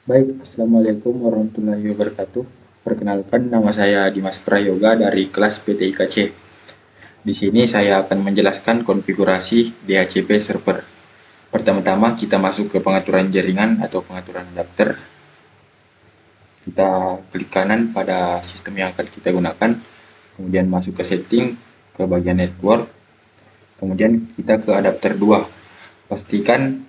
Baik, Assalamualaikum warahmatullahi wabarakatuh. Perkenalkan, nama saya Dimas Prayoga dari kelas PTIKC. Di sini saya akan menjelaskan konfigurasi DHCP server. Pertama-tama kita masuk ke pengaturan jaringan atau pengaturan adapter. Kita klik kanan pada sistem yang akan kita gunakan, kemudian masuk ke setting, ke bagian network, kemudian kita ke adapter 2. Pastikan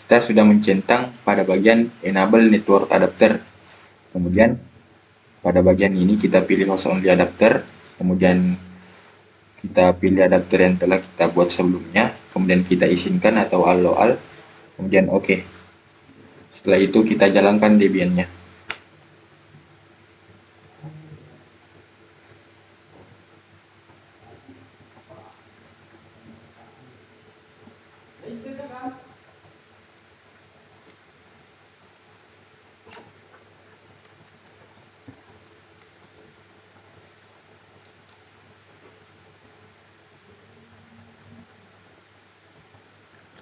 kita sudah mencentang pada bagian enable network adapter. Kemudian pada bagian ini kita pilih host only adapter, kemudian kita pilih adapter yang telah kita buat sebelumnya, kemudian kita izinkan atau allow all, kemudian oke. Setelah itu kita jalankan Debian-nya.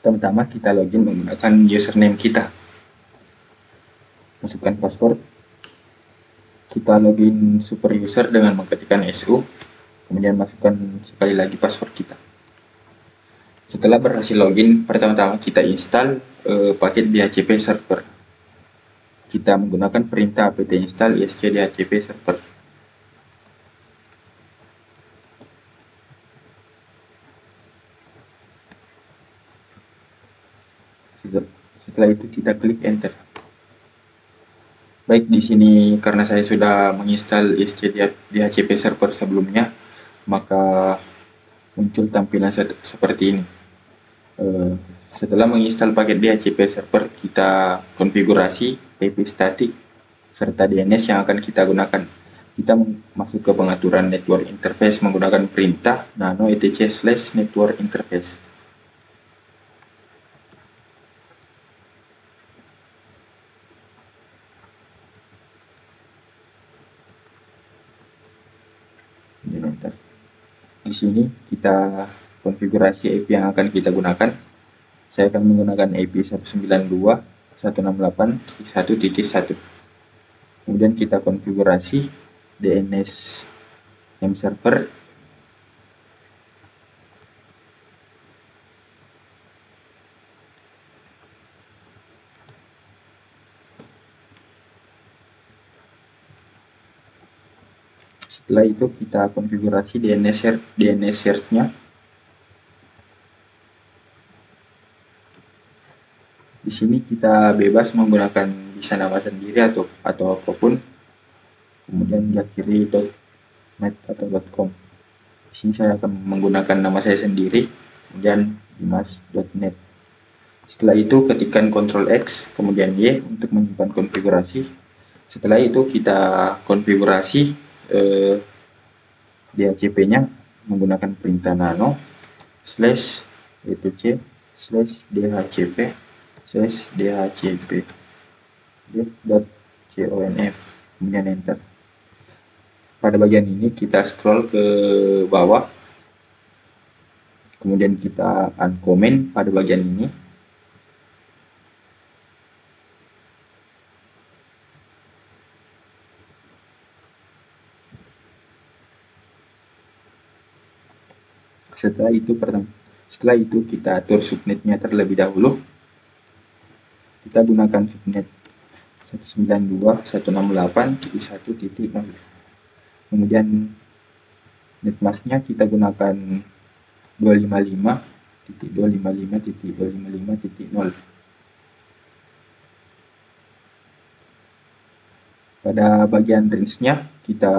Pertama-tama kita login menggunakan username kita. Masukkan password. Kita login super user dengan mengetikkan SU, kemudian masukkan sekali lagi password kita. Setelah berhasil login, pertama-tama kita install paket DHCP server. Kita menggunakan perintah apt install isc DHCP server. Setelah itu kita klik enter. Baik, di sini karena saya sudah menginstal isc DHCP server sebelumnya, maka muncul tampilan seperti ini. Setelah menginstal paket DHCP server, kita konfigurasi IP static serta DNS yang akan kita gunakan. Kita masuk ke pengaturan network interface menggunakan perintah nano etc/network interface. Di sini kita konfigurasi IP yang akan kita gunakan. Saya akan menggunakan IP 192.168.1.1. Kemudian kita konfigurasi DNS name server. Setelah itu kita konfigurasi DNS search-nya. Di sini kita bebas menggunakan bisa nama sendiri atau apapun. Kemudian diakhiri.net atau .com. Di sini saya akan menggunakan nama saya sendiri, kemudian dimas.net. Setelah itu ketikkan Ctrl X, kemudian Y untuk menyimpan konfigurasi. Setelah itu kita konfigurasi DHCP-nya menggunakan perintah nano /etc/dhcp/dhcp.conf, kemudian enter. Pada bagian ini kita scroll ke bawah, kemudian kita uncomment pada bagian ini. Setelah itu kita atur subnetnya terlebih dahulu. Kita gunakan subnet 192.168.1.0. Kemudian netmasknya kita gunakan 255.255.255.0. Pada bagian range-nya kita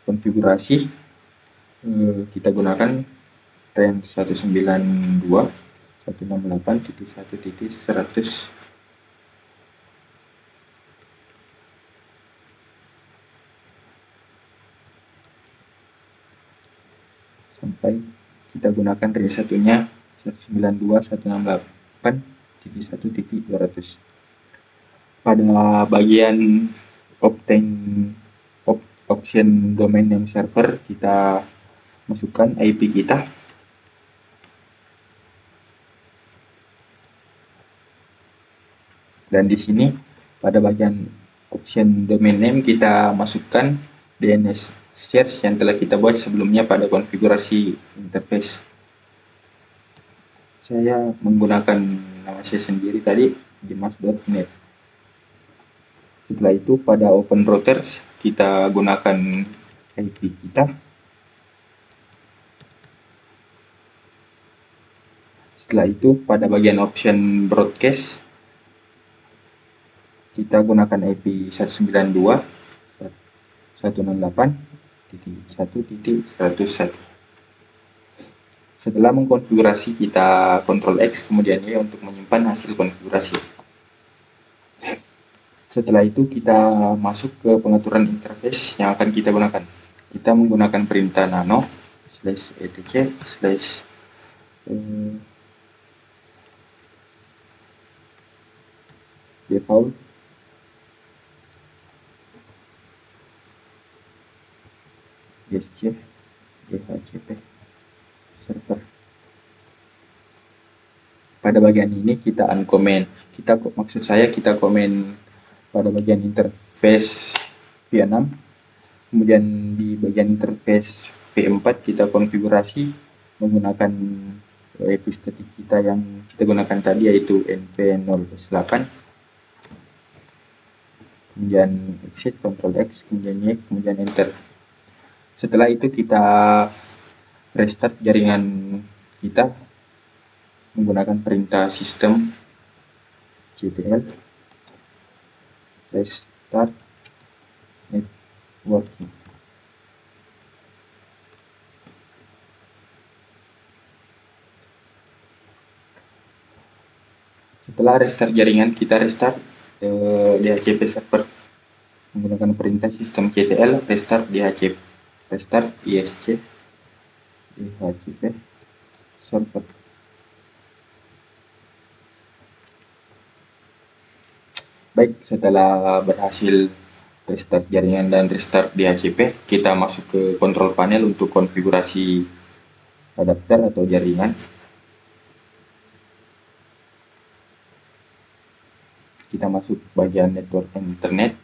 konfigurasi, kita gunakan range 192.168.1.100. sampai kita gunakan range satunya 192.168.1.200. Pada bagian option domain name server kita masukkan IP kita. Dan di sini pada bagian option domain name kita masukkan DNS search yang telah kita buat sebelumnya pada konfigurasi interface. Saya menggunakan nama saya sendiri tadi, dimas.net. Setelah itu pada open routers kita gunakan IP kita. Setelah itu pada bagian option broadcast kita gunakan IP 192.168.1.101. Setelah mengkonfigurasi kita Ctrl X kemudian Y untuk menyimpan hasil konfigurasi. Setelah itu kita masuk ke pengaturan interface yang akan kita gunakan. Kita menggunakan perintah nano /etc/ default dhcp server. Pada bagian ini kita uncomment. Kita komen pada bagian interface V6. Kemudian di bagian interface V4 kita konfigurasi menggunakan IP static kita yang kita gunakan tadi, yaitu np0/8. Kemudian exit, Ctrl X, kemudian Y, kemudian enter. Setelah itu kita restart jaringan kita menggunakan perintah sistem ctl restart networking. Setelah restart jaringan, kita restart DHCP server menggunakan perintah sistem ctl restart DHCP, restart ISC DHCP server. Baik, setelah berhasil restart jaringan dan restart DHCP, kita masuk ke control panel untuk konfigurasi adapter atau jaringan. Kita masuk bagian network and internet,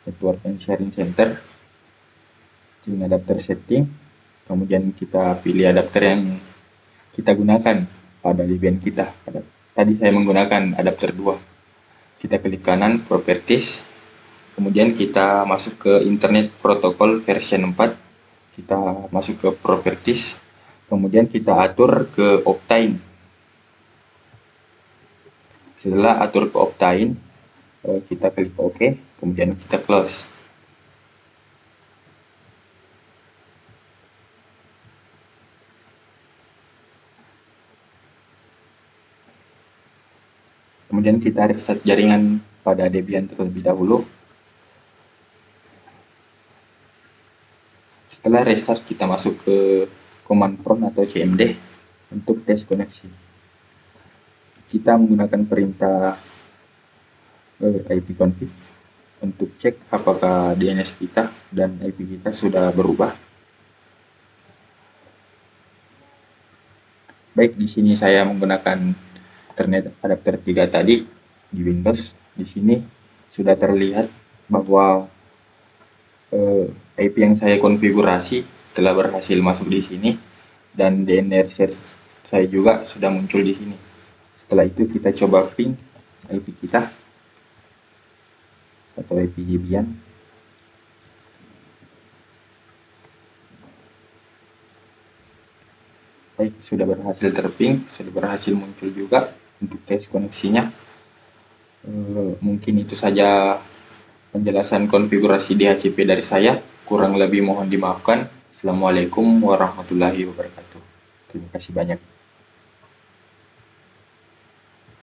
network and sharing center, pilih adapter setting, kemudian kita pilih adapter yang kita gunakan pada VPN kita. Tadi saya menggunakan adapter 2. Kita klik kanan properties, kemudian kita masuk ke internet protocol version 4, kita masuk ke properties, kemudian kita atur ke optine. Setelah atur ke optine, kita klik OK, kemudian kita close. Kemudian kita restart jaringan pada Debian terlebih dahulu. Setelah restart, kita masuk ke command prompt atau CMD untuk tes koneksi. Kita menggunakan perintah ipconfig untuk cek apakah DNS kita dan IP kita sudah berubah. Baik, di sini saya menggunakan Internet adapter 3 tadi di Windows. Di sini sudah terlihat bahwa IP yang saya konfigurasi telah berhasil masuk di sini dan DNS search saya juga sudah muncul di sini. Setelah itu kita coba ping IP kita atau IP Debian. Baik, sudah berhasil terping, sudah berhasil muncul juga untuk tes koneksinya. Mungkin itu saja penjelasan konfigurasi DHCP dari saya. Kurang lebih mohon dimaafkan. Assalamualaikum warahmatullahi wabarakatuh. Terima kasih banyak.